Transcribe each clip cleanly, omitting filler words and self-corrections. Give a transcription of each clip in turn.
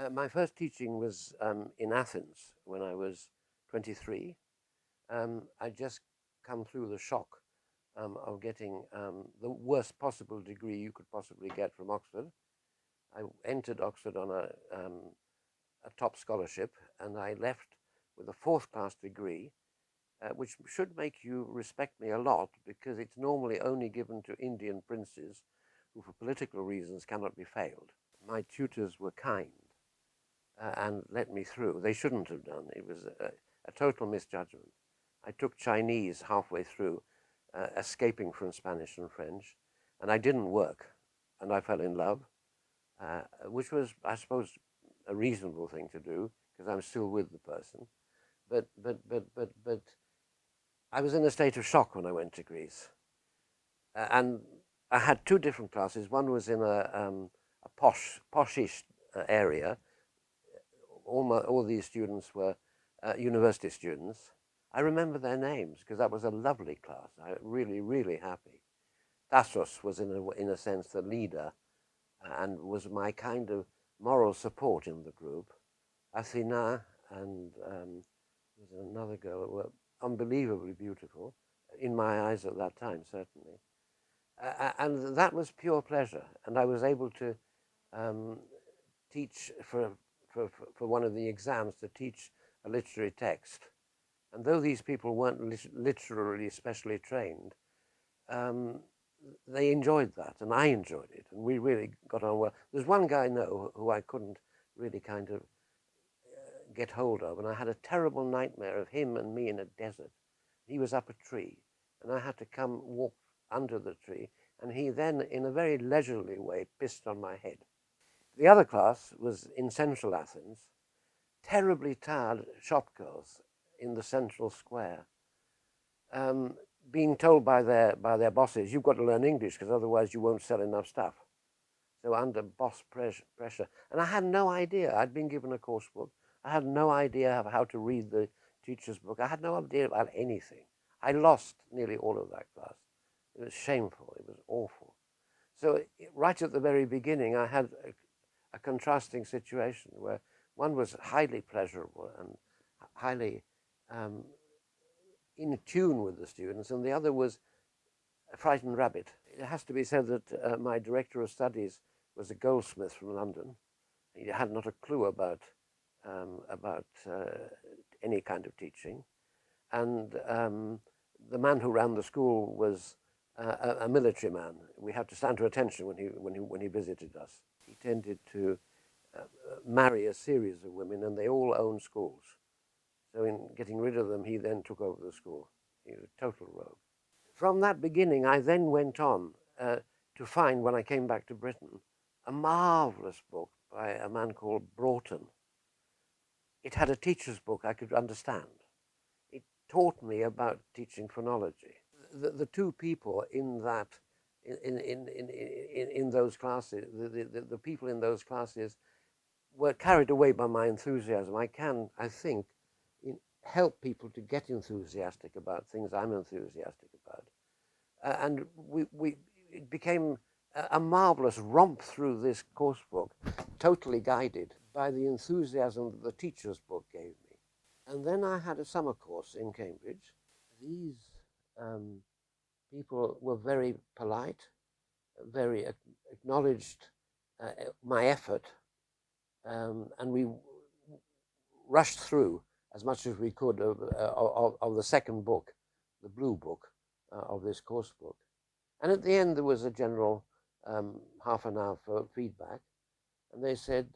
My first teaching was in Athens when I was 23. I'd just come through the shock of getting the worst possible degree you could possibly get from Oxford. I entered Oxford on a top scholarship, and I left with a fourth-class degree, which should make you respect me a lot, because it's normally only given to Indian princes who, for political reasons, cannot be failed. My tutors were kind and let me through. They shouldn't have done. It was a total misjudgment. I took Chinese halfway through, escaping from Spanish and French, and I didn't work, and I fell in love, which was, I suppose, a reasonable thing to do, because I'm still with the person. But I was in a state of shock when I went to Greece. And I had two different classes. One was in a poshish area. All these students were university students. I remember their names because that was a lovely class. I really, really happy. Tassos was in a sense the leader and was my kind of moral support in the group. Athena and there was another girl who were unbelievably beautiful, in my eyes at that time, certainly. And that was pure pleasure. And I was able to teach for one of the exams, to teach a literary text. And though these people weren't literally specially trained, they enjoyed that, and I enjoyed it, and we really got on well. There's one guy I know who I couldn't really kind of get hold of, and I had a terrible nightmare of him and me in a desert. He was up a tree, and I had to come walk under the tree, and he then, in a very leisurely way, pissed on my head. The other class was in central Athens, terribly tired shopgirls in the central square, being told by their bosses, you've got to learn English because otherwise you won't sell enough stuff. So under boss pressure. And I had no idea. I'd been given a course book. I had no idea of how to read the teacher's book. I had no idea about anything. I lost nearly all of that class. It was shameful. It was awful. So right at the very beginning, I had a contrasting situation where one was highly pleasurable and highly in tune with the students, and the other was a frightened rabbit. It has to be said that my director of studies was a goldsmith from London. He had not a clue about any kind of teaching, and the man who ran the school was a military man. We had to stand to attention when he visited us. He tended to marry a series of women, and they all owned schools. So in getting rid of them, he then took over the school. He was a total rogue. From that beginning, I then went on to find, when I came back to Britain, a marvelous book by a man called Broughton. It had a teacher's book I could understand. It taught me about teaching chronology. The two people in that, in those classes, the people in those classes were carried away by my enthusiasm. I think, help people to get enthusiastic about things I'm enthusiastic about. And it became a marvelous romp through this course book, totally guided by the enthusiasm that the teacher's book gave me. And then I had a summer course in Cambridge. These people were very polite, very acknowledged my effort, and we rushed through as much as we could of the second book, the blue book of this course book. And at the end, there was a general half an hour for feedback. And they said,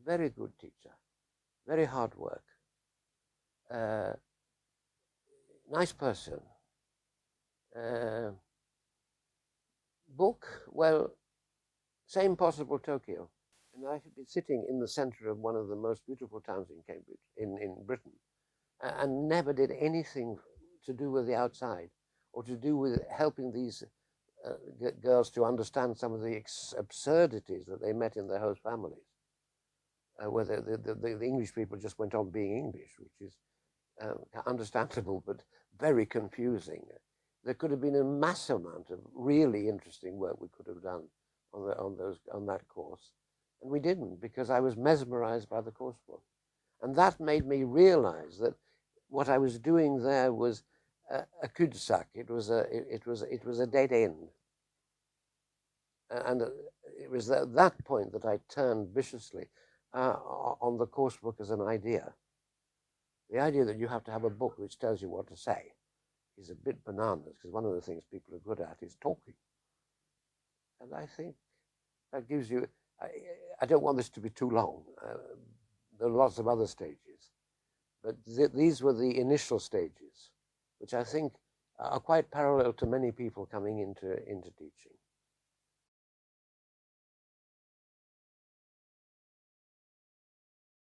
very good teacher, very hard work, nice person. Book, well, same possible Tokyo. And I had been sitting in the center of one of the most beautiful towns in Cambridge, in Britain, and never did anything to do with the outside or to do with helping these girls to understand some of the absurdities that they met in their host families, where the English people just went on being English, which is understandable but very confusing. There could have been a massive amount of really interesting work we could have done on that course. And we didn't, because I was mesmerized by the coursebook. And that made me realize that what I was doing there was a cul-de-sac. It was a dead end. And it was at that point that I turned viciously on the coursebook as an idea. The idea that you have to have a book which tells you what to say is a bit bananas, because one of the things people are good at is talking. And I think that gives you, I don't want this to be too long. There are lots of other stages. But these were the initial stages, which I think are quite parallel to many people coming into teaching.